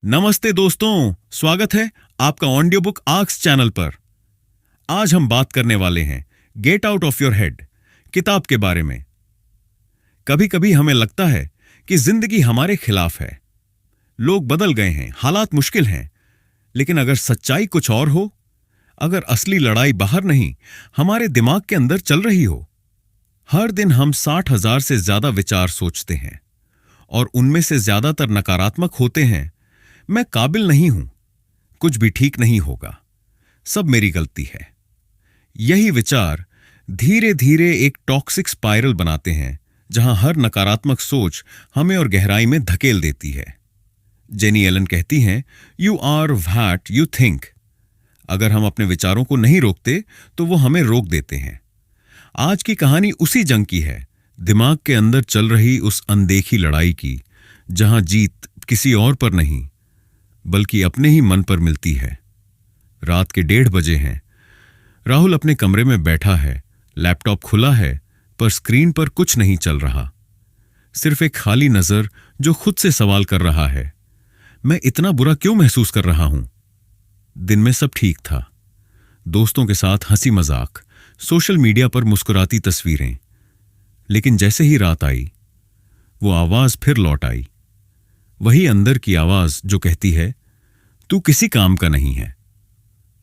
नमस्ते दोस्तों, स्वागत है आपका ऑडियो बुक आर्क्स चैनल पर। आज हम बात करने वाले हैं get out of your head किताब के बारे में। कभी कभी हमें लगता है कि जिंदगी हमारे खिलाफ है। लोग बदल गए हैं, हालात मुश्किल हैं, लेकिन अगर सच्चाई कुछ और हो, अगर असली लड़ाई बाहर नहीं हमारे दिमाग के अंदर चल रही हो। हर दिन हम 60,000 से ज्यादा विचार सोचते हैं और उनमें से ज्यादातर नकारात्मक होते हैं। मैं काबिल नहीं हूं, कुछ भी ठीक नहीं होगा, सब मेरी गलती है। यही विचार धीरे धीरे एक टॉक्सिक स्पाइरल बनाते हैं, जहां हर नकारात्मक सोच हमें और गहराई में धकेल देती है। जेनी एलन कहती हैं, you are what you think. अगर हम अपने विचारों को नहीं रोकते तो वो हमें रोक देते हैं। आज की कहानी उसी जंग की है, दिमाग के अंदर चल रही उस अनदेखी लड़ाई की, जहां जीत किसी और पर नहीं बल्कि अपने ही मन पर मिलती है। रात के 1:30 बजे हैं। राहुल अपने कमरे में बैठा है, लैपटॉप खुला है, पर स्क्रीन पर कुछ नहीं चल रहा। सिर्फ एक खाली नजर जो खुद से सवाल कर रहा है, मैं इतना बुरा क्यों महसूस कर रहा हूं? दिन में सब ठीक था, दोस्तों के साथ हंसी मजाक, सोशल मीडिया पर मुस्कुराती तस्वीरें। लेकिन जैसे ही रात आई, वो आवाज फिर लौट आई। वही अंदर की आवाज जो कहती है, तू किसी काम का नहीं है।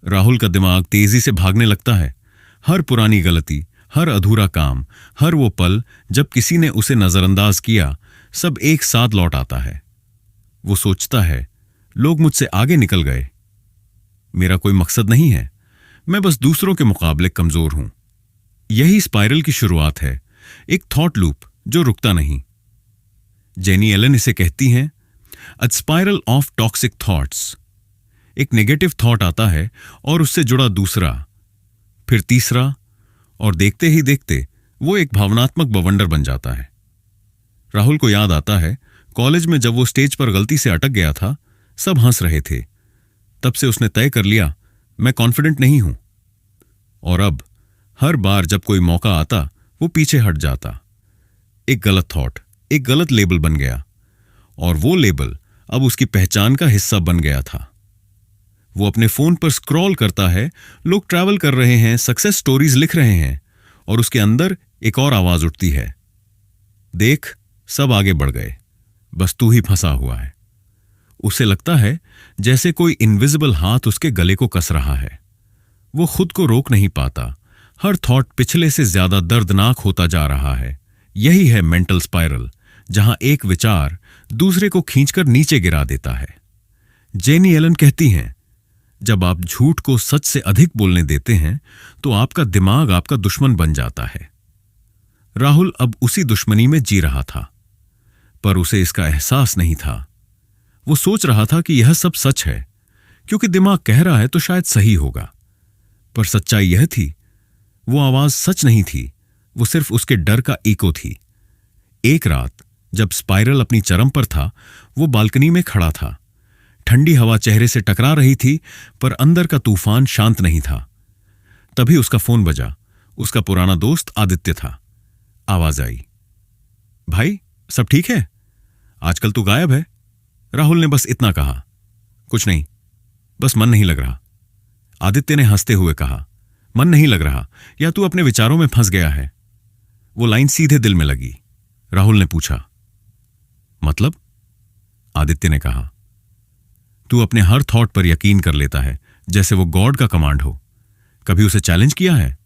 राहुल का दिमाग तेजी से भागने लगता है। हर पुरानी गलती, हर अधूरा काम, हर वो पल जब किसी ने उसे नजरअंदाज किया, सब एक साथ लौट आता है। वो सोचता है, लोग मुझसे आगे निकल गए, मेरा कोई मकसद नहीं है, मैं बस दूसरों के मुकाबले कमजोर हूं। यही स्पाइरल की शुरुआत है, एक थॉट लूप जो रुकता नहीं। जेनी एलन इसे कहती हैं, अ स्पाइरल ऑफ टॉक्सिक थॉट्स। एक नेगेटिव थॉट आता है और उससे जुड़ा दूसरा, फिर तीसरा, और देखते ही देखते वो एक भावनात्मक बवंडर बन जाता है। राहुल को याद आता है, कॉलेज में जब वो स्टेज पर गलती से अटक गया था, सब हंस रहे थे। तब से उसने तय कर लिया, मैं कॉन्फिडेंट नहीं हूं। और अब हर बार जब कोई मौका आता, वो पीछे हट जाता। एक गलत थॉट, एक गलत लेबल बन गया, और वो लेबल अब उसकी पहचान का हिस्सा बन गया था। वो अपने फोन पर स्क्रॉल करता है, लोग ट्रैवल कर रहे हैं, सक्सेस स्टोरीज लिख रहे हैं, और उसके अंदर एक और आवाज उठती है, देख सब आगे बढ़ गए, बस तू ही फंसा हुआ है। उसे लगता है जैसे कोई इनविजिबल हाथ उसके गले को कस रहा है। वो खुद को रोक नहीं पाता। हर थॉट पिछले से ज्यादा दर्दनाक होता जा रहा है। यही है मेंटल स्पाइरल, जहां एक विचार दूसरे को खींचकर नीचे गिरा देता है। जेनी एलन कहती हैं, जब आप झूठ को सच से अधिक बोलने देते हैं तो आपका दिमाग आपका दुश्मन बन जाता है। राहुल अब उसी दुश्मनी में जी रहा था, पर उसे इसका एहसास नहीं था। वो सोच रहा था कि यह सब सच है, क्योंकि दिमाग कह रहा है तो शायद सही होगा। पर सच्चाई यह थी, वो आवाज सच नहीं थी, वो सिर्फ उसके डर का इको थी। एक रात जब स्पाइरल अपनी चरम पर था, वो बालकनी में खड़ा था। ठंडी हवा चेहरे से टकरा रही थी, पर अंदर का तूफान शांत नहीं था। तभी उसका फोन बजा। उसका पुराना दोस्त आदित्य था। आवाज आई, भाई सब ठीक है? आजकल तू गायब है। राहुल ने बस इतना कहा, कुछ नहीं, बस मन नहीं लग रहा। आदित्य ने हंसते हुए कहा, मन नहीं लग रहा या तू अपने विचारों में फंस गया है? वो लाइन सीधे दिल में लगी। राहुल ने पूछा, मतलब? आदित्य ने कहा, तू अपने हर थॉट पर यकीन कर लेता है, जैसे वो गॉड का कमांड हो। कभी उसे चैलेंज किया है?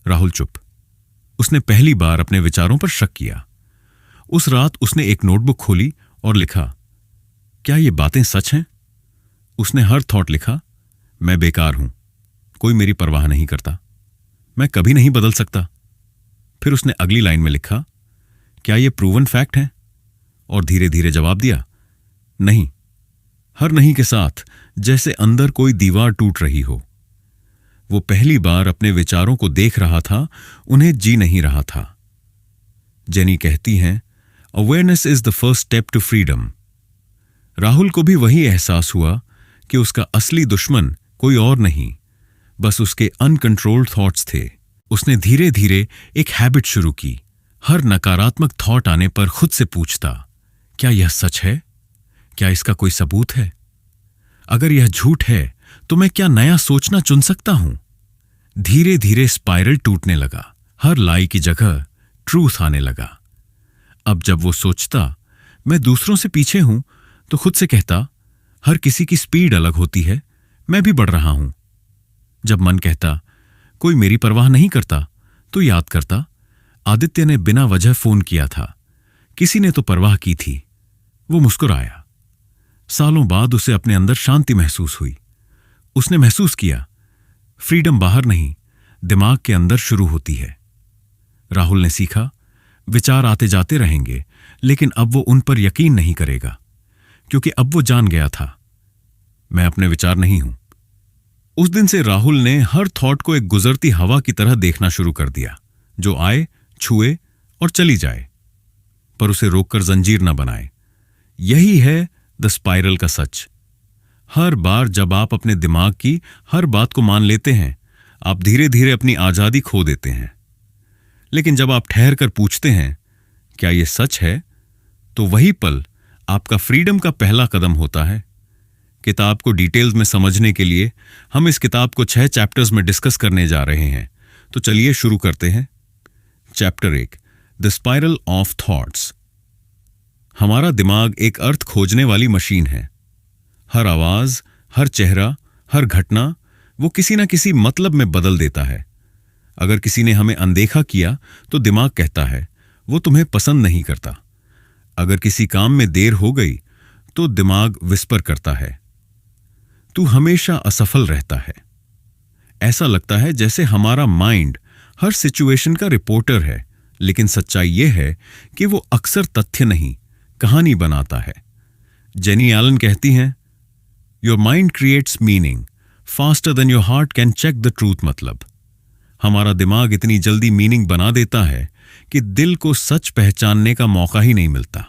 राहुल चुप। उसने पहली बार अपने विचारों पर शक किया। उस रात उसने एक नोटबुक खोली और लिखा, क्या ये बातें सच हैं? उसने हर थॉट लिखा, मैं बेकार हूं, कोई मेरी परवाह नहीं करता, मैं कभी नहीं बदल सकता। फिर उसने अगली लाइन में लिखा, क्या ये प्रूवन फैक्ट है? और धीरे धीरे जवाब दिया, नहीं। हर नहीं के साथ जैसे अंदर कोई दीवार टूट रही हो। वो पहली बार अपने विचारों को देख रहा था, उन्हें जी नहीं रहा था। जेनी कहती हैं, awareness is the first step to freedom. Rahul को भी वही एहसास हुआ कि उसका असली दुश्मन कोई और नहीं, बस उसके अनकंट्रोल्ड थॉट्स थे। उसने धीरे धीरे एक हैबिट शुरू की। हर नकारात्मक थॉट आने पर खुद से पूछता, क्या यह सच है? क्या इसका कोई सबूत है? अगर यह झूठ है तो मैं क्या नया सोचना चुन सकता हूं? धीरे धीरे स्पाइरल टूटने लगा। हर लाई की जगह ट्रूथ आने लगा। अब जब वो सोचता मैं दूसरों से पीछे हूं तो खुद से कहता हर किसी की स्पीड अलग होती है, मैं भी बढ़ रहा हूं। जब मन कहता कोई मेरी परवाह नहीं करता तो याद करता आदित्य ने बिना वजह फोन किया था, किसी ने तो परवाह की थी। वो मुस्कुराया। सालों बाद उसे अपने अंदर शांति महसूस हुई। उसने महसूस किया फ्रीडम बाहर नहीं, दिमाग के अंदर शुरू होती है। राहुल ने सीखा विचार आते जाते रहेंगे, लेकिन अब वो उन पर यकीन नहीं करेगा, क्योंकि अब वो जान गया था मैं अपने विचार नहीं हूं। उस दिन से राहुल ने हर थॉट को एक गुजरती हवा की तरह देखना शुरू कर दिया, जो आए, छुए और चली जाए, पर उसे रोककर जंजीर न बनाए। यही है द स्पाइरल का सच। हर बार जब आप अपने दिमाग की हर बात को मान लेते हैं, आप धीरे धीरे अपनी आजादी खो देते हैं। लेकिन जब आप ठहर कर पूछते हैं क्या यह सच है, तो वही पल आपका फ्रीडम का पहला कदम होता है। किताब को डिटेल्स में समझने के लिए हम इस किताब को 6 चैप्टर्स में डिस्कस करने जा रहे हैं, तो चलिए शुरू करते हैं। Chapter 1, the spiral of thoughts. हमारा दिमाग एक अर्थ खोजने वाली मशीन है। हर आवाज, हर चेहरा, हर घटना वो किसी ना किसी मतलब में बदल देता है। अगर किसी ने हमें अनदेखा किया तो दिमाग कहता है वो तुम्हें पसंद नहीं करता। अगर किसी काम में देर हो गई तो दिमाग विस्पर करता है तू हमेशा असफल रहता है। ऐसा लगता है जैसे हमारा माइंड हर सिचुएशन का रिपोर्टर है, लेकिन सच्चाई यह है कि वो अक्सर तथ्य नहीं, कहानी बनाता है। जेनी एलन कहती हैं, your mind creates meaning faster than your heart can check the truth. मतलब हमारा दिमाग इतनी जल्दी मीनिंग बना देता है कि दिल को सच पहचानने का मौका ही नहीं मिलता।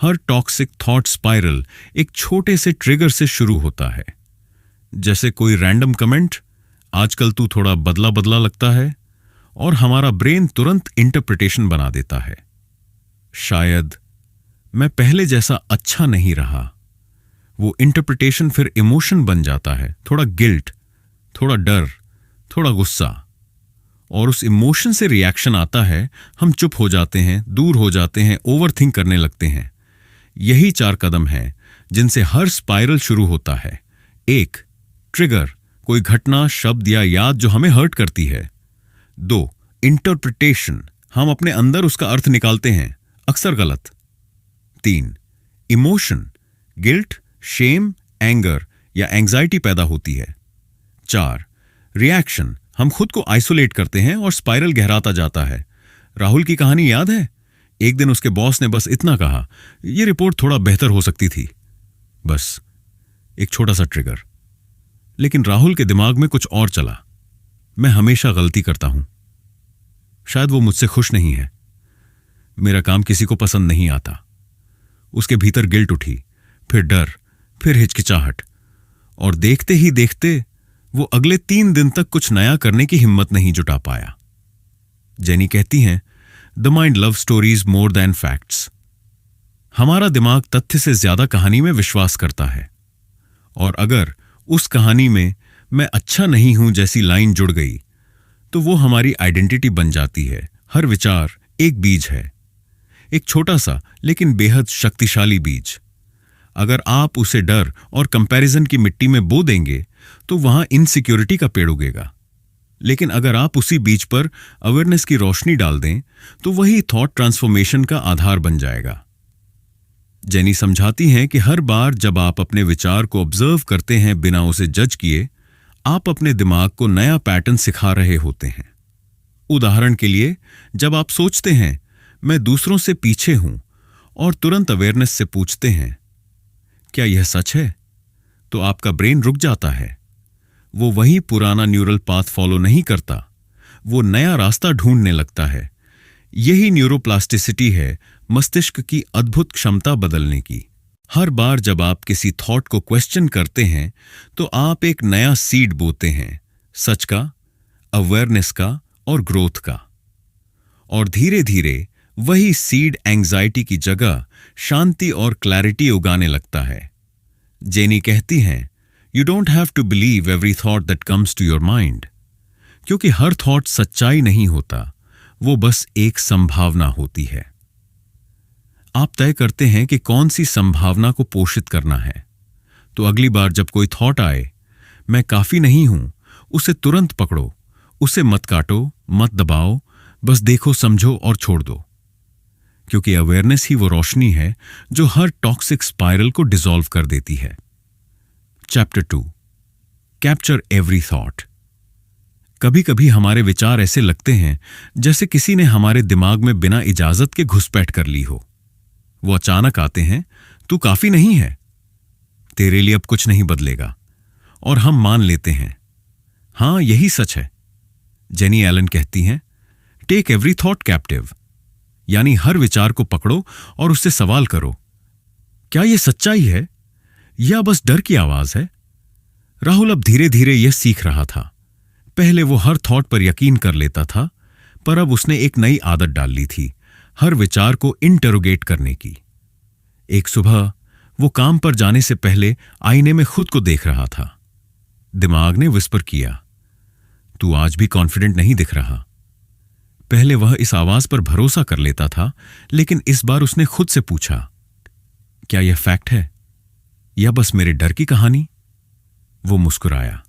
हर टॉक्सिक थॉट स्पाइरल एक छोटे से ट्रिगर से शुरू होता है, जैसे कोई रैंडम कमेंट, आजकल तू थोड़ा बदला बदला लगता है, और हमारा ब्रेन तुरंत इंटरप्रिटेशन बना देता है। शायद मैं पहले जैसा अच्छा नहीं रहा। वो इंटरप्रिटेशन फिर इमोशन बन जाता है, थोड़ा गिल्ट, थोड़ा डर, थोड़ा गुस्सा, और उस इमोशन से रिएक्शन आता है। हम चुप हो जाते हैं, दूर हो जाते हैं, ओवरथिंक करने लगते हैं। यही 4 कदम हैं जिनसे हर स्पाइरल शुरू होता है। 1, ट्रिगर, कोई घटना, शब्द या याद जो हमें हर्ट करती है। 2, इंटरप्रिटेशन, हम अपने अंदर उसका अर्थ निकालते हैं, अक्सर गलत। 3, इमोशन, गिल्ट, शेम, एंगर या एंजाइटी पैदा होती है। 4, रिएक्शन, हम खुद को आइसोलेट करते हैं और स्पाइरल गहराता जाता है। राहुल की कहानी याद है? एक दिन उसके बॉस ने बस इतना कहा, यह रिपोर्ट थोड़ा बेहतर हो सकती थी। बस एक छोटा सा ट्रिगर, लेकिन राहुल के दिमाग में कुछ और चला। मैं हमेशा गलती करता हूं, शायद वो मुझसे खुश नहीं है, मेरा काम किसी को पसंद नहीं आता। उसके भीतर गिल्ट उठी, फिर डर, फिर हिचकिचाहट, और देखते ही देखते वो अगले 3 दिन तक कुछ नया करने की हिम्मत नहीं जुटा पाया। जेनी कहती हैं, the mind love stories more than facts. हमारा दिमाग तथ्य से ज्यादा कहानी में विश्वास करता है, और अगर उस कहानी में मैं अच्छा नहीं हूं जैसी लाइन जुड़ गई तो वो हमारी आइडेंटिटी बन जाती है। हर विचार एक बीज है, एक छोटा सा लेकिन बेहद शक्तिशाली बीज। अगर आप उसे डर और कंपैरिजन की मिट्टी में बो देंगे तो वहां इनसिक्योरिटी का पेड़ उगेगा। लेकिन अगर आप उसी बीज पर अवेयरनेस की रोशनी डाल दें तो वही थॉट ट्रांसफॉर्मेशन का आधार बन जाएगा। जेनी समझाती हैं कि हर बार जब आप अपने विचार को ऑब्जर्व करते हैं बिना उसे जज किए, आप अपने दिमाग को नया पैटर्न सिखा रहे होते हैं। उदाहरण के लिए, जब आप सोचते हैं मैं दूसरों से पीछे हूं और तुरंत अवेयरनेस से पूछते हैं क्या यह सच है, तो आपका ब्रेन रुक जाता है। वो वही पुराना न्यूरल पाथ फॉलो नहीं करता, वो नया रास्ता ढूंढने लगता है। यही न्यूरोप्लास्टिसिटी है, मस्तिष्क की अद्भुत क्षमता बदलने की। हर बार जब आप किसी थॉट को क्वेश्चन करते हैं तो आप एक नया सीड बोते हैं, सच का, अवेयरनेस का और ग्रोथ का। और धीरे धीरे वही सीड एंग्जाइटी की जगह शांति और क्लैरिटी उगाने लगता है। जेनी कहती हैं, you don't have to believe every thought that comes to your mind, क्योंकि हर थॉट सच्चाई नहीं होता, वो बस एक संभावना होती है। आप तय करते हैं कि कौन सी संभावना को पोषित करना है। तो अगली बार जब कोई थॉट आए, मैं काफी नहीं हूं, उसे तुरंत पकड़ो, उसे मत काटो, मत दबाओ, बस देखो, समझो और छोड़ दो, क्योंकि अवेयरनेस ही वो रोशनी है जो हर टॉक्सिक स्पाइरल को डिसॉल्व कर देती है। Chapter 2, capture every thought. कभी कभी हमारे विचार ऐसे लगते हैं जैसे किसी ने हमारे दिमाग में बिना इजाजत के घुसपैठ कर ली हो। वो अचानक आते हैं, तू काफी नहीं है, तेरे लिए अब कुछ नहीं बदलेगा, और हम मान लेते हैं, हां यही सच है। जेनी एलन कहती हैं, टेक एवरी थॉट कैप्टिव, यानी हर विचार को पकड़ो और उससे सवाल करो, क्या यह सच्चाई है या बस डर की आवाज है? राहुल अब धीरे धीरे यह सीख रहा था। पहले वो हर थॉट पर यकीन कर लेता था, पर अब उसने एक नई आदत डाल ली थी, हर विचार को इंटरोगेट करने की। एक सुबह वो काम पर जाने से पहले आईने में खुद को देख रहा था। दिमाग ने विस्पर किया, तू आज भी कॉन्फिडेंट नहीं दिख रहा। पहले वह इस आवाज पर भरोसा कर लेता था, लेकिन इस बार उसने खुद से पूछा, क्या यह फैक्ट है या बस मेरे डर की कहानी? वो मुस्कुराया,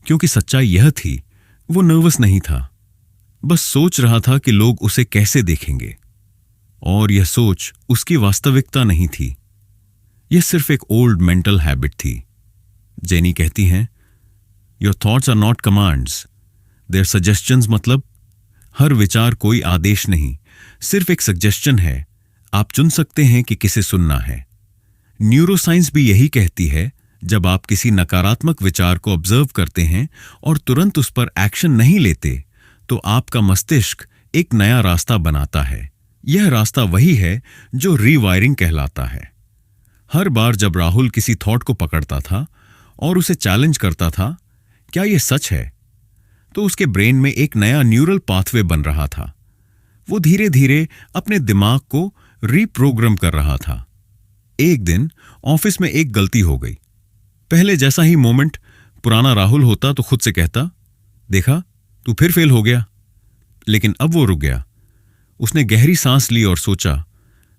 क्योंकि सच्चाई यह थी, वो नर्वस नहीं था, बस सोच रहा था कि लोग उसे कैसे देखेंगे। और यह सोच उसकी वास्तविकता नहीं थी, यह सिर्फ एक ओल्ड मेंटल हैबिट थी। जेनी कहती हैं, your thoughts are not commands, they're suggestions. मतलब हर विचार कोई आदेश नहीं, सिर्फ एक सजेशन है। आप चुन सकते हैं कि किसे सुनना है। न्यूरोसाइंस भी यही कहती है, जब आप किसी नकारात्मक विचार को ऑब्जर्व करते हैं और तुरंत उस पर एक्शन नहीं लेते, तो आपका मस्तिष्क एक नया रास्ता बनाता है। यह रास्ता वही है जो रीवायरिंग कहलाता है। हर बार जब राहुल किसी थॉट को पकड़ता था और उसे चैलेंज करता था, क्या यह सच है, तो उसके ब्रेन में एक नया न्यूरल पाथवे बन रहा था। वो धीरे धीरे अपने दिमाग को रीप्रोग्राम कर रहा था। एक दिन ऑफिस में एक गलती हो गई। पहले जैसा ही मोमेंट पुराना राहुल होता तो खुद से कहता, देखा तू फिर फेल हो गया। लेकिन अब वो रुक गया। उसने गहरी सांस ली और सोचा,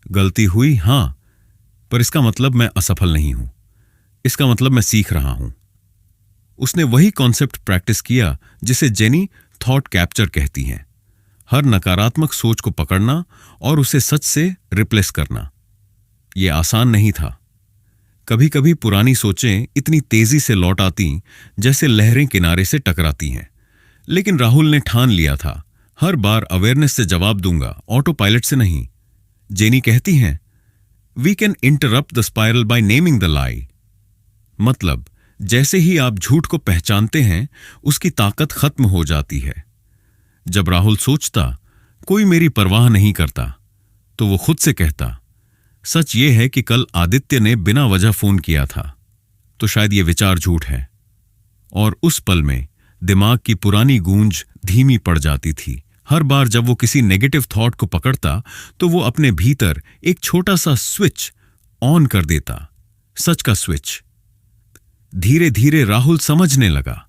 गलती हुई हां, पर इसका मतलब मैं असफल नहीं हूं, इसका मतलब मैं सीख रहा हूं। उसने वही कॉन्सेप्ट प्रैक्टिस किया जिसे जेनी थॉट कैप्चर कहती हैं, हर नकारात्मक सोच को पकड़ना और उसे सच से रिप्लेस करना। यह आसान नहीं था। कभी कभी पुरानी सोचें इतनी तेजी से लौट आती जैसे लहरें किनारे से टकराती हैं। लेकिन राहुल ने ठान लिया था, हर बार अवेयरनेस से जवाब दूंगा, ऑटो पायलट से नहीं। जेनी कहती हैं, we can interrupt the spiral by naming the lie. मतलब जैसे ही आप झूठ को पहचानते हैं, उसकी ताकत खत्म हो जाती है। जब राहुल सोचता, कोई मेरी परवाह नहीं करता, तो वो खुद से कहता, सच ये है कि कल आदित्य ने बिना वजह फोन किया था, तो शायद ये विचार झूठ है। और उस पल में दिमाग की पुरानी गूंज धीमी पड़ जाती थी। हर बार जब वो किसी नेगेटिव थॉट को पकड़ता, तो वो अपने भीतर एक छोटा सा स्विच ऑन कर देता, सच का स्विच। धीरे धीरे राहुल समझने लगा,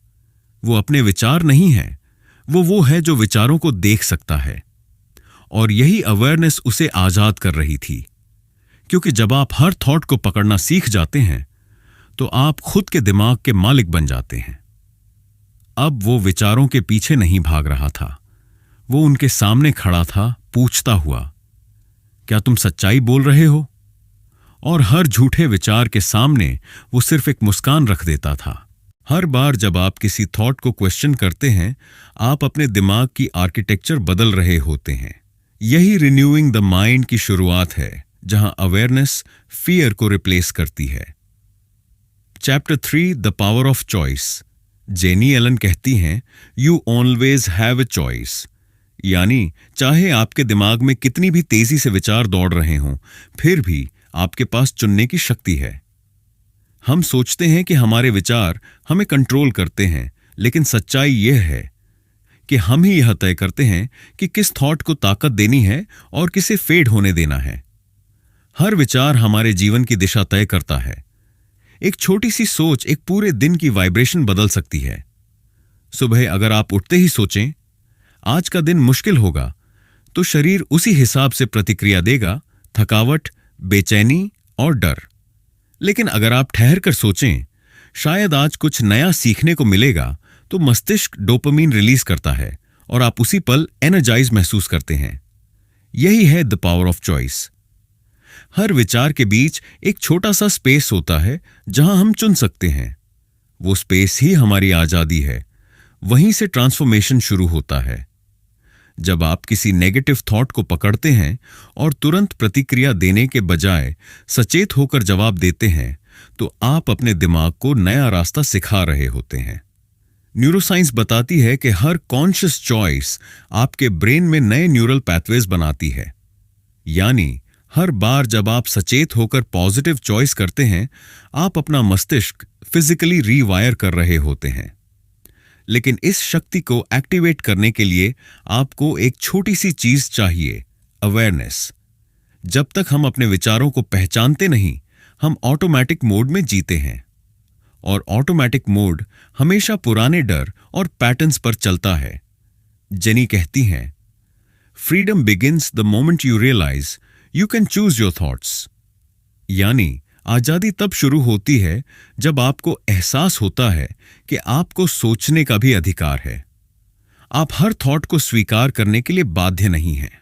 वो अपने विचार नहीं है, वो है जो विचारों को देख सकता है। और यही अवेयरनेस उसे आजाद कर रही थी, क्योंकि जब आप हर थॉट को पकड़ना सीख जाते हैं, तो आप खुद के दिमाग के मालिक बन जाते हैं। अब वो विचारों के पीछे नहीं भाग रहा था, वो उनके सामने खड़ा था, पूछता हुआ, क्या तुम सच्चाई बोल रहे हो? और हर झूठे विचार के सामने वो सिर्फ एक मुस्कान रख देता था। हर बार जब आप किसी थॉट को क्वेश्चन करते हैं, आप अपने दिमाग की आर्किटेक्चर बदल रहे होते हैं। यही रिन्यूइंग द माइंड की शुरुआत है, जहां अवेयरनेस फियर को रिप्लेस करती है। Chapter 3, the power of choice. Jenny Allen कहती हैं, you always have a choice, यानी चाहे आपके दिमाग में कितनी भी तेजी से विचार दौड़ रहे हों, फिर भी आपके पास चुनने की शक्ति है। हम सोचते हैं कि हमारे विचार हमें कंट्रोल करते हैं, लेकिन सच्चाई यह है कि हम ही यह तय करते हैं कि किस थॉट को ताकत देनी है और किसे फेड होने देना है। हर विचार हमारे जीवन की दिशा तय करता है। एक छोटी सी सोच एक पूरे दिन की वाइब्रेशन बदल सकती है। सुबह अगर आप उठते ही सोचें, आज का दिन मुश्किल होगा, तो शरीर उसी हिसाब से प्रतिक्रिया देगा, थकावट, बेचैनी और डर। लेकिन अगर आप ठहर कर सोचें, शायद आज कुछ नया सीखने को मिलेगा, तो मस्तिष्क डोपामीन रिलीज करता है और आप उसी पल एनर्जाइज महसूस करते हैं। यही है द पावर ऑफ चॉइस। हर विचार के बीच एक छोटा सा स्पेस होता है जहां हम चुन सकते हैं। वो स्पेस ही हमारी आजादी है। वहीं से ट्रांसफॉर्मेशन शुरू होता है। जब आप किसी नेगेटिव थॉट को पकड़ते हैं और तुरंत प्रतिक्रिया देने के बजाय सचेत होकर जवाब देते हैं, तो आप अपने दिमाग को नया रास्ता सिखा रहे होते हैं। न्यूरोसाइंस बताती है कि हर कॉन्शियस चॉइस आपके ब्रेन में नए न्यूरल पैथवेज बनाती है। यानी हर बार जब आप सचेत होकर पॉजिटिव चॉइस करते हैं, आप अपना मस्तिष्क फिजिकली रीवायर कर रहे होते हैं। लेकिन इस शक्ति को एक्टिवेट करने के लिए आपको एक छोटी सी चीज चाहिए, अवेयरनेस। जब तक हम अपने विचारों को पहचानते नहीं, हम ऑटोमेटिक मोड में जीते हैं। और ऑटोमेटिक मोड हमेशा पुराने डर और पैटर्न्स पर चलता है। जेनी कहती हैं, freedom begins the moment you realise you can choose your thoughts. यानी आजादी तब शुरू होती है जब आपको एहसास होता है कि आपको सोचने का भी अधिकार है। आप हर थॉट को स्वीकार करने के लिए बाध्य नहीं हैं।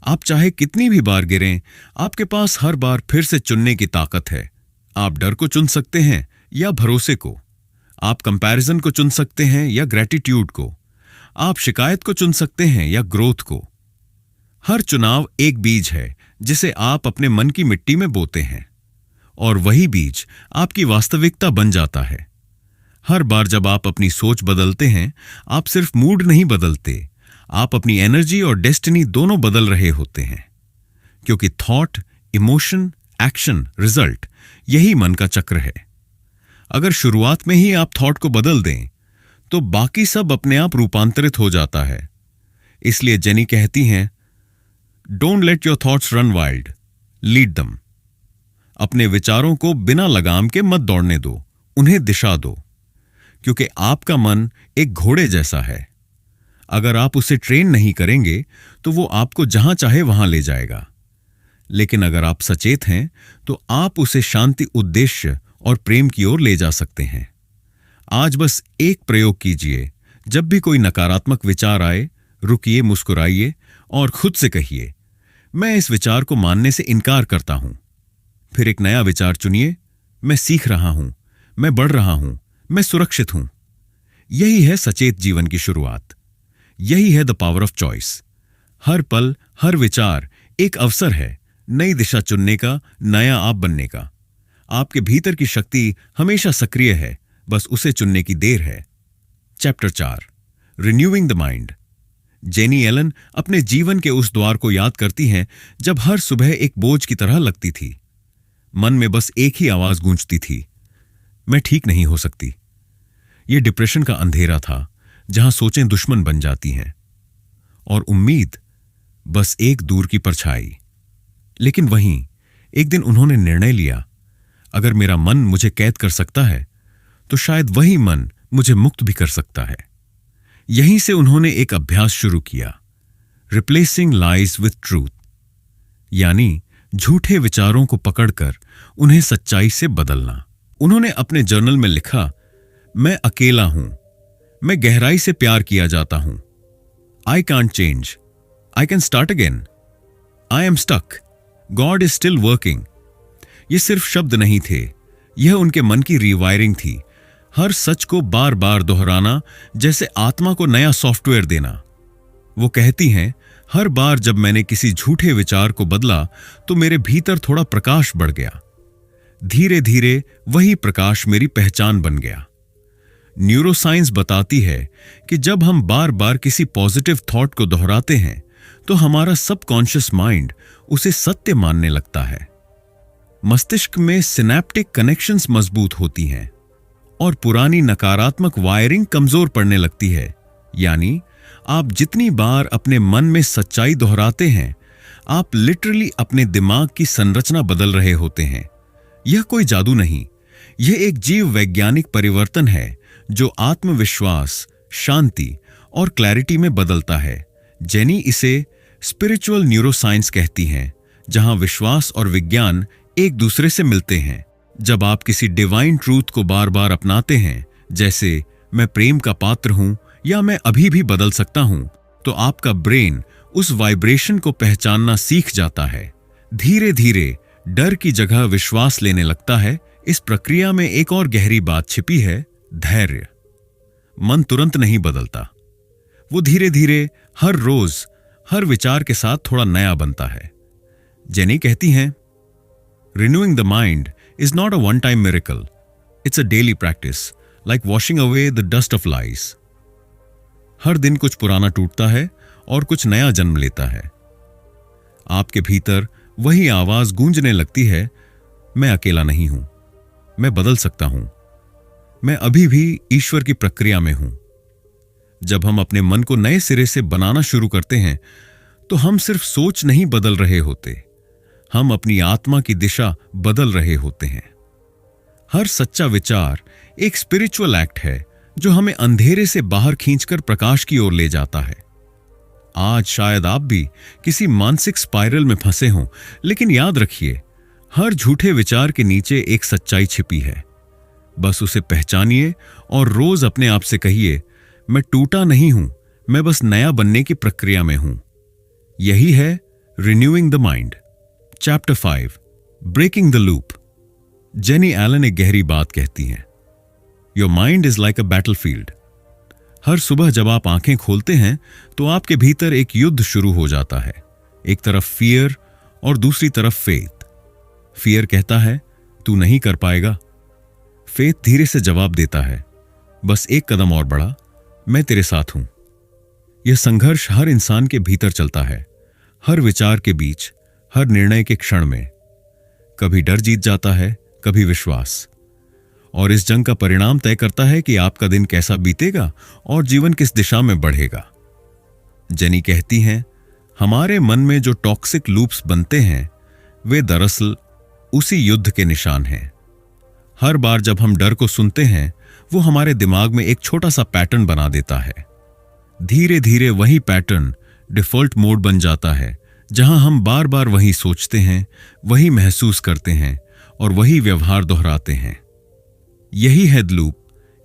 आप चाहे कितनी भी बार गिरें, आपके पास हर बार फिर से चुनने की ताकत है। आप डर को चुन सकते हैं या भरोसे को। आप कंपैरिजन को चुन सकते हैं या ग्रेटिट्यूड को। आप शिकायत को चुन सकते हैं या ग्रोथ को। हर चुनाव एक बीज है जिसे आप अपने मन की मिट्टी में बोते हैं, और वही बीज आपकी वास्तविकता बन जाता है। हर बार जब आप अपनी सोच बदलते हैं, आप सिर्फ मूड नहीं बदलते, आप अपनी एनर्जी और डेस्टिनी दोनों बदल रहे होते हैं। क्योंकि थॉट, इमोशन, एक्शन, रिजल्ट, यही मन का चक्र है। अगर शुरुआत में ही आप थॉट को बदल दें, तो बाकी सब अपने आप रूपांतरित हो जाता है। इसलिए जेनी कहती हैं, don't let your thoughts run wild, lead दम। अपने विचारों को बिना लगाम के मत दौड़ने दो, उन्हें दिशा दो। क्योंकि आपका मन एक घोड़े जैसा है। अगर आप उसे ट्रेन नहीं करेंगे, तो वो आपको जहां चाहे वहां ले जाएगा। लेकिन अगर आप सचेत हैं, तो आप उसे शांति, उद्देश्य और प्रेम की ओर ले जा सकते हैं। आज बस एक प्रयोग कीजिए। जब भी कोई नकारात्मक विचार आए, रुकिए, मुस्कुराइए और खुद से कहिए, मैं इस विचार को मानने से इनकार करता हूं। फिर एक नया विचार चुनिए, मैं सीख रहा हूं, मैं बढ़ रहा हूं, मैं सुरक्षित हूं। यही है सचेत जीवन की शुरुआत। यही है द पावर ऑफ चॉइस। हर पल, हर विचार एक अवसर है नई दिशा चुनने का, नया आप बनने का। आपके भीतर की शक्ति हमेशा सक्रिय है, बस उसे चुनने की देर है। Chapter 4, renewing the mind. Jenny Allen अपने जीवन के उस द्वार को याद करती हैं जब हर सुबह एक बोझ की तरह लगती थी। मन में बस एक ही आवाज गूंजती थी, मैं ठीक नहीं हो सकती। यह डिप्रेशन का अंधेरा था जहां सोचें दुश्मन बन जाती हैं और उम्मीद बस एक दूर की परछाई। लेकिन वहीं एक दिन उन्होंने निर्णय लिया, अगर मेरा मन मुझे कैद कर सकता है, तो शायद वही मन मुझे मुक्त भी कर सकता है। यहीं से उन्होंने एक अभ्यास शुरू किया, रिप्लेसिंग लाइज विथ ट्रूथ। यानी झूठे विचारों को पकड़कर उन्हें सच्चाई से बदलना। उन्होंने अपने जर्नल में लिखा, मैं अकेला हूं, मैं गहराई से प्यार किया जाता हूं, I can't change, I can start again, I am stuck, God is still working. ये सिर्फ शब्द नहीं थे, यह उनके मन की रीवायरिंग थी। हर सच को बार बार दोहराना जैसे आत्मा को नया सॉफ्टवेयर देना। वो कहती हैं, हर बार जब मैंने किसी झूठे विचार को बदला, तो मेरे भीतर थोड़ा प्रकाश बढ़ गया। धीरे धीरे वही प्रकाश मेरी पहचान बन गया। न्यूरोसाइंस बताती है कि जब हम बार बार किसी पॉजिटिव थॉट को दोहराते हैं, तो हमारा सबकॉन्शियस माइंड उसे सत्य मानने लगता है। मस्तिष्क में सिनेप्टिक कनेक्शंस मजबूत होती हैं और पुरानी नकारात्मक वायरिंग कमजोर पड़ने लगती है। यानी आप जितनी बार अपने मन में सच्चाई दोहराते हैं, आप लिटरली अपने दिमाग की संरचना बदल रहे होते हैं। यह कोई जादू नहीं, यह एक जीव वैज्ञानिक परिवर्तन है जो आत्मविश्वास, शांति और क्लैरिटी में बदलता है। जेनी इसे स्पिरिचुअल न्यूरोसाइंस कहती हैं, जहां विश्वास और विज्ञान एक दूसरे से मिलते हैं। जब आप किसी डिवाइन ट्रूथ को बार बार अपनाते हैं, जैसे मैं प्रेम का पात्र हूं या मैं अभी भी बदल सकता हूं, तो आपका ब्रेन उस वाइब्रेशन को पहचानना सीख जाता है। धीरे धीरे डर की जगह विश्वास लेने लगता है। इस प्रक्रिया में एक और गहरी बात छिपी है, धैर्य। मन तुरंत नहीं बदलता, वो धीरे धीरे हर रोज हर विचार के साथ थोड़ा नया बनता है। जेनी कहती हैं, renewing the mind is not a one time miracle, it's a daily practice, like washing away the dust of lies. हर दिन कुछ पुराना टूटता है और कुछ नया जन्म लेता है। आपके भीतर वही आवाज गूंजने लगती है, मैं अकेला नहीं हूं, मैं बदल सकता हूं, मैं अभी भी ईश्वर की प्रक्रिया में हूं। जब हम अपने मन को नए सिरे से बनाना शुरू करते हैं, तो हम सिर्फ सोच नहीं बदल रहे होते, हम अपनी आत्मा की दिशा बदल रहे होते हैं। हर सच्चा विचार एक स्पिरिचुअल एक्ट है जो हमें अंधेरे से बाहर खींचकर प्रकाश की ओर ले जाता है। आज शायद आप भी किसी मानसिक स्पाइरल में फंसे हों, लेकिन याद रखिए, हर झूठे विचार के नीचे एक सच्चाई छिपी है। बस उसे पहचानिए और रोज अपने आप से कहिए, मैं टूटा नहीं हूं, मैं बस नया बनने की प्रक्रिया में हूं। यही है renewing the mind. Chapter 5, breaking the loop. Jenny Allen एक गहरी बात कहती हैं, your mind is like a battlefield. हर सुबह जब आप आंखें खोलते हैं तो आपके भीतर एक युद्ध शुरू हो जाता है। एक तरफ फियर और दूसरी तरफ फेथ। फियर कहता है, तू नहीं कर पाएगा। फेथ धीरे से जवाब देता है, बस एक कदम और बढ़ा, मैं तेरे साथ हूं। यह संघर्ष हर इंसान के भीतर चलता है, हर विचार के बीच, हर निर्णय के क्षण में। कभी डर जीत जाता है, कभी विश्वास, और इस जंग का परिणाम तय करता है कि आपका दिन कैसा बीतेगा और जीवन किस दिशा में बढ़ेगा। जेनी कहती हैं, हमारे मन में जो टॉक्सिक लूप्स बनते हैं, वे दरअसल उसी युद्ध के निशान हैं। हर बार जब हम डर को सुनते हैं, वो हमारे दिमाग में एक छोटा सा पैटर्न बना देता है। धीरे धीरे वही पैटर्न डिफॉल्ट मोड बन जाता है, जहां हम बार बार वही सोचते हैं, वही महसूस करते हैं और वही व्यवहार दोहराते हैं। यही है लूप,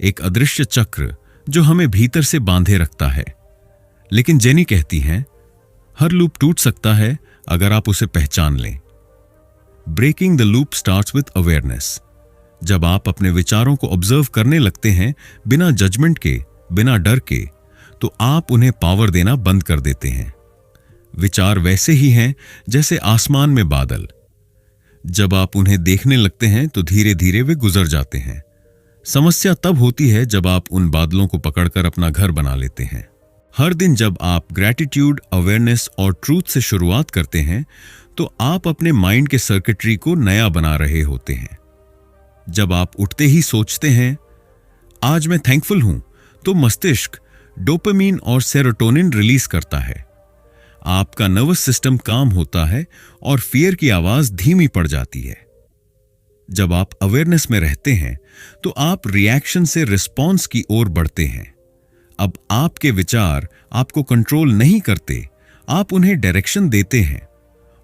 एक अदृश्य चक्र जो हमें भीतर से बांधे रखता है। लेकिन जेनी कहती हैं, हर लूप टूट सकता है अगर आप उसे पहचान लें। Breaking the loop starts with awareness. जब आप अपने विचारों को ऑब्जर्व करने लगते हैं, बिना जजमेंट के, बिना डर के, तो आप उन्हें पावर देना बंद कर देते हैं। विचार वैसे ही हैं जैसे आसमान में बादल। जब आप उन्हें देखने लगते हैं तो धीरे धीरे वे गुजर जाते हैं। समस्या तब होती है जब आप उन बादलों को पकड़कर अपना घर बना लेते हैं। हर दिन जब आप ग्रैटिट्यूड, अवेयरनेस और ट्रूथ से शुरुआत करते हैं, तो आप अपने माइंड के सर्किटरी को नया बना रहे होते हैं। जब आप उठते ही सोचते हैं, आज मैं थैंकफुल हूं, तो मस्तिष्क डोपामीन और सेरोटोनिन रिलीज करता है। आपका नर्वस सिस्टम काम होता है और फियर की आवाज धीमी पड़ जाती है। जब आप अवेयरनेस में रहते हैं, तो आप रिएक्शन से रिस्पॉन्स की ओर बढ़ते हैं। अब आपके विचार आपको कंट्रोल नहीं करते, आप उन्हें डायरेक्शन देते हैं।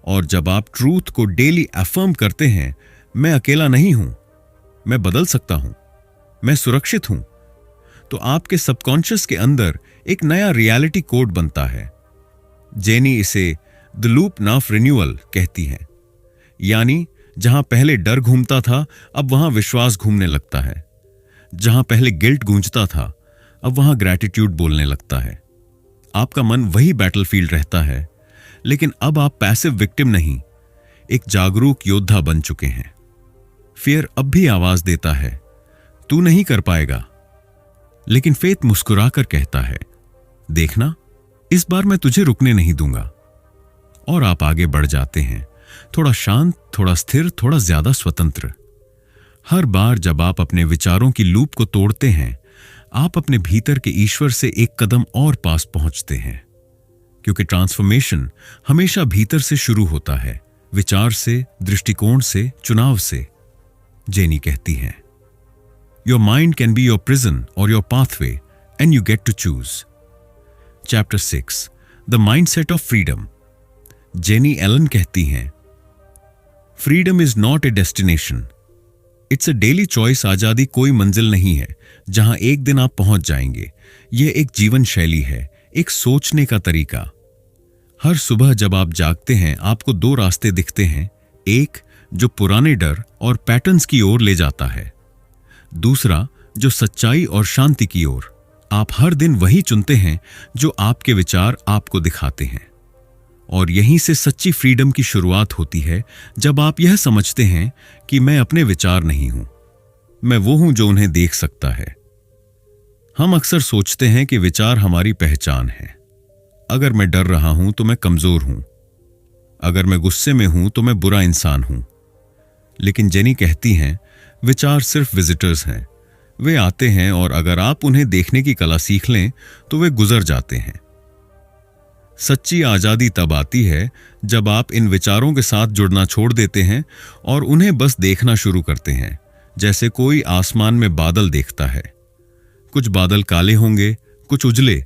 और जब आप ट्रूथ को डेली अफर्म करते हैं, मैं अकेला नहीं हूं, मैं बदल सकता हूं, मैं सुरक्षित हूं, तो आपके सबकॉन्शियस के अंदर एक नया रियलिटी कोड बनता है। जेनी इसे द लूप ऑफ रिन्यूअल कहती हैं, यानी जहां पहले डर घूमता था, अब वहां विश्वास घूमने लगता है। जहां पहले गिल्ट गूंजता था, अब वहां ग्रैटिट्यूड बोलने लगता है। आपका मन वही बैटलफील्ड रहता है, लेकिन अब आप पैसिव विक्टिम नहीं, एक जागरूक योद्धा बन चुके हैं। फियर अब भी आवाज देता है, तू नहीं कर पाएगा, लेकिन फेथ मुस्कुराकर कहता है, देखना, इस बार मैं तुझे रुकने नहीं दूंगा। और आप आगे बढ़ जाते हैं, थोड़ा शांत, थोड़ा स्थिर, थोड़ा ज्यादा स्वतंत्र। हर बार जब आप अपने विचारों की लूप को तोड़ते हैं, आप अपने भीतर के ईश्वर से एक कदम और पास पहुंचते हैं। क्योंकि ट्रांसफॉर्मेशन हमेशा भीतर से शुरू होता है, विचार से, दृष्टिकोण से, चुनाव से। जेनी कहती हैं, your mind can be your prison और your pathway and you get to choose. Chapter 6, the mindset of freedom. Jenny Allen कहती हैं, freedom is not a destination, it's a daily choice. आजादी कोई मंजिल नहीं है जहां एक दिन आप पहुंच जाएंगे। यह एक जीवन शैली है, एक सोचने का तरीका। हर सुबह जब आप जागते हैं आपको दो रास्ते दिखते हैं, एक जो पुराने डर और पैटर्न्स की ओर ले जाता है, दूसरा जो सच्चाई और शांति की ओर। आप हर दिन वही चुनते हैं जो आपके विचार आपको दिखाते हैं। और यहीं से सच्ची फ्रीडम की शुरुआत होती है, जब आप यह समझते हैं कि मैं अपने विचार नहीं हूं, मैं वो हूं जो उन्हें देख सकता है। हम अक्सर सोचते हैं कि विचार हमारी पहचान है। अगर मैं डर रहा हूं तो मैं कमजोर हूं, अगर मैं गुस्से में हूं तो मैं बुरा इंसान हूं। लेकिन जेनी कहती हैं, विचार सिर्फ विजिटर्स हैं। वे आते हैं और अगर आप उन्हें देखने की कला सीख लें तो वे गुजर जाते हैं। सच्ची आजादी तब आती है जब आप इन विचारों के साथ जुड़ना छोड़ देते हैं और उन्हें बस देखना शुरू करते हैं, जैसे कोई आसमान में बादल देखता है। कुछ बादल काले होंगे, कुछ उजले,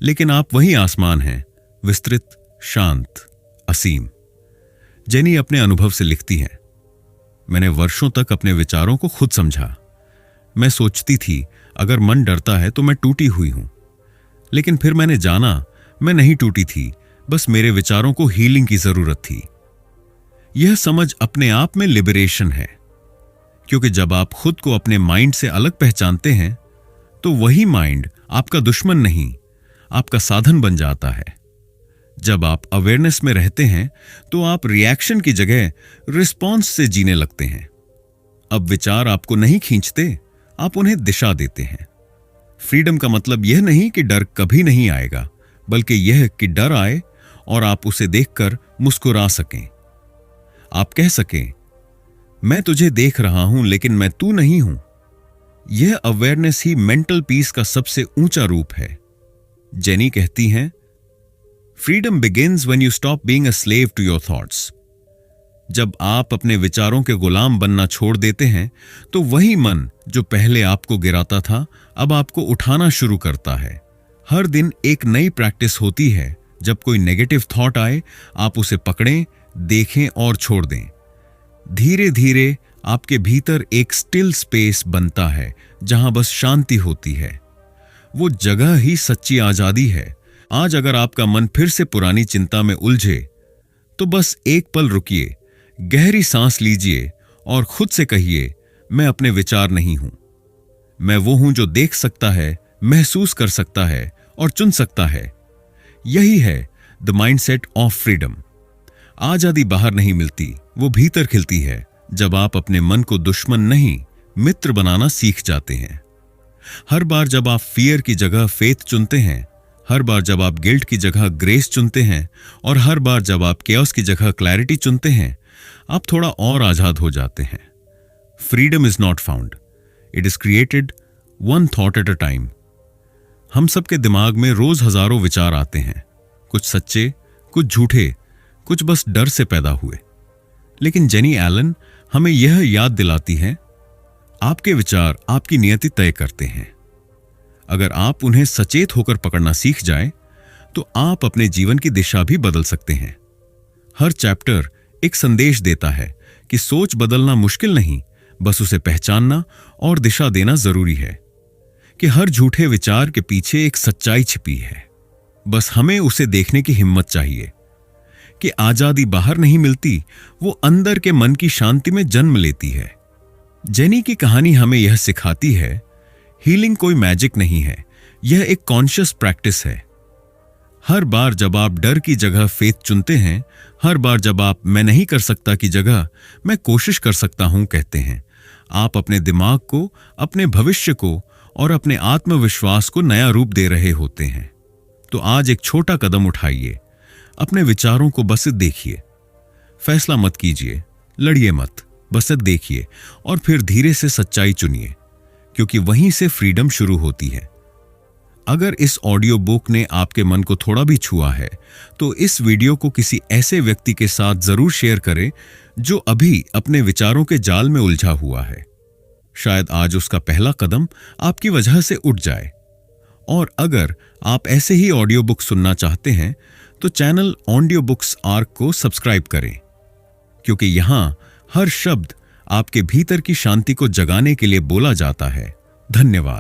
लेकिन आप वही आसमान हैं, विस्तृत, शांत, असीम। जेनी अपने अनुभव से लिखती हैं, मैंने वर्षों तक अपने विचारों को खुद समझा। मैं सोचती थी अगर मन डरता है तो मैं टूटी हुई हूं, लेकिन फिर मैंने जाना मैं नहीं टूटी थी, बस मेरे विचारों को हीलिंग की जरूरत थी। यह समझ अपने आप में लिबरेशन है, क्योंकि जब आप खुद को अपने माइंड से अलग पहचानते हैं तो वही माइंड आपका दुश्मन नहीं, आपका साधन बन जाता है। जब आप अवेयरनेस में रहते हैं तो आप रिएक्शन की जगह रिस्पॉन्स से जीने लगते हैं। अब विचार आपको नहीं खींचते, आप उन्हें दिशा देते हैं। फ्रीडम का मतलब यह नहीं कि डर कभी नहीं आएगा, बल्कि यह कि डर आए और आप उसे देखकर मुस्कुरा सकें। आप कह सकें, मैं तुझे देख रहा हूं लेकिन मैं तू नहीं हूं। यह अवेयरनेस ही मेंटल पीस का सबसे ऊंचा रूप है। जेनी कहती हैं, freedom begins when you stop being a slave to your thoughts. जब आप अपने विचारों के गुलाम बनना छोड़ देते हैं तो वही मन जो पहले आपको गिराता था अब आपको उठाना शुरू करता है। हर दिन एक नई प्रैक्टिस होती है। जब कोई नेगेटिव थॉट आए आप उसे पकड़ें, देखें और छोड़ दें। धीरे धीरे आपके भीतर एक स्टिल स्पेस बनता है जहां बस शांति होती है। वो जगह ही सच्ची आजादी है। आज अगर आपका मन फिर से पुरानी चिंता में उलझे तो बस एक पल रुकिए, गहरी सांस लीजिए और खुद से कहिए, मैं अपने विचार नहीं हूं। मैं वो हूं जो देख सकता है, महसूस कर सकता है और चुन सकता है। यही है द माइंडसेट ऑफ फ्रीडम। आजादी बाहर नहीं मिलती, वो भीतर खिलती है जब आप अपने मन को दुश्मन नहीं, मित्र बनाना सीख जाते हैं। हर बार जब आप फियर की जगह फेथ चुनते हैं, हर बार जब आप गिल्ट की जगह ग्रेस चुनते हैं और हर बार जब आप केओस की जगह क्लैरिटी चुनते हैं, आप थोड़ा और आजाद हो जाते हैं। Freedom is not found, it is created one thought at a time. हम सबके दिमाग में रोज हजारों विचार आते हैं, कुछ सच्चे, कुछ झूठे, कुछ बस डर से पैदा हुए। लेकिन जेनी एलन हमें यह याद दिलाती है, आपके विचार आपकी नियति तय करते हैं। अगर आप उन्हें सचेत होकर पकड़ना सीख जाएं, तो आप अपने जीवन की दिशा भी बदल सकते हैं। हर चैप्टर एक संदेश देता है कि सोच बदलना मुश्किल नहीं, बस उसे पहचानना और दिशा देना जरूरी है। कि हर झूठे विचार के पीछे एक सच्चाई छिपी है, बस हमें उसे देखने की हिम्मत चाहिए। कि आजादी बाहर नहीं मिलती, वो अंदर के मन की शांति में जन्म लेती है। जेनी की कहानी हमें यह सिखाती है, हीलिंग कोई मैजिक नहीं है, यह एक कॉन्शियस प्रैक्टिस है। हर बार जब आप डर की जगह फेथ चुनते हैं, हर बार जब आप मैं नहीं कर सकता की जगह मैं कोशिश कर सकता हूं कहते हैं, आप अपने दिमाग को, अपने भविष्य को और अपने आत्मविश्वास को नया रूप दे रहे होते हैं। तो आज एक छोटा कदम उठाइए, अपने विचारों को बस देखिए। फैसला मत कीजिए, लड़िए मत, बस देखिए और फिर धीरे से सच्चाई चुनिए, क्योंकि वहीं से फ्रीडम शुरू होती है। अगर इस ऑडियो बुक ने आपके मन को थोड़ा भी छुआ है तो इस वीडियो को किसी ऐसे व्यक्ति के साथ जरूर शेयर करें जो अभी अपने विचारों के जाल में उलझा हुआ है। शायद आज उसका पहला कदम आपकी वजह से उठ जाए। और अगर आप ऐसे ही ऑडियो बुक सुनना चाहते हैं तो चैनल ऑडियो बुक्स आर्क को सब्सक्राइब करें, क्योंकि यहां हर शब्द आपके भीतर की शांति को जगाने के लिए बोला जाता है। धन्यवाद।